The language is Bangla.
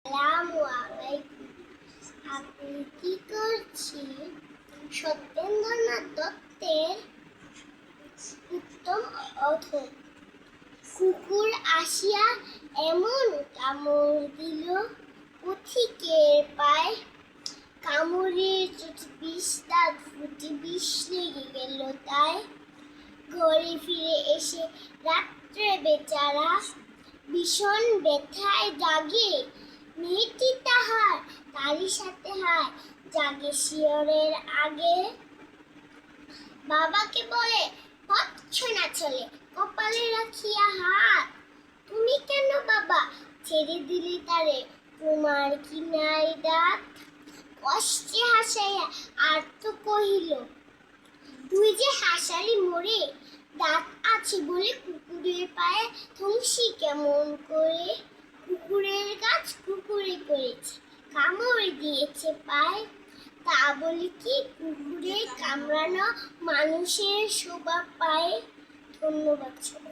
আসসালামু আলাইকুম। আপনি কি করছেন? সত্যেন্দ্রনাথ দত্তের উত্তম অথর। কুকুর আসিয়া এমন কামড় দিল, পথিকের পায় কামড়ে চোটে বিষ, দাঁত ফুটে বিষ লেগে গেল তাই। ঘরে ফিরে এসে রাত্রে বেচারা ভীষণ ব্যথায় জাগে। মেয়েটি তারই সাথে হায় জাগে শিয়রের আগে। বাবাকে বলে, ভৎসনা চলে কপালে রাখিয়া হাত, তুমি কেন বাবা ছেড়ে দিলে তারে, তোমার কি নাই দাঁত? কষ্টে হাসাইয়া আর্ত কহিল, তুই যে হাসালি মোরে, দাঁত আছে বলে কুকুরের পায়ে থুংসি কেমন করে? কুকুরের কাজ কুকুরে করেছে, কামড় দিয়েছে পায়। তা বলি কি কুকুরে কামড়ানো মানুষের শোভা পায়? ধন্যবাদ সবাই।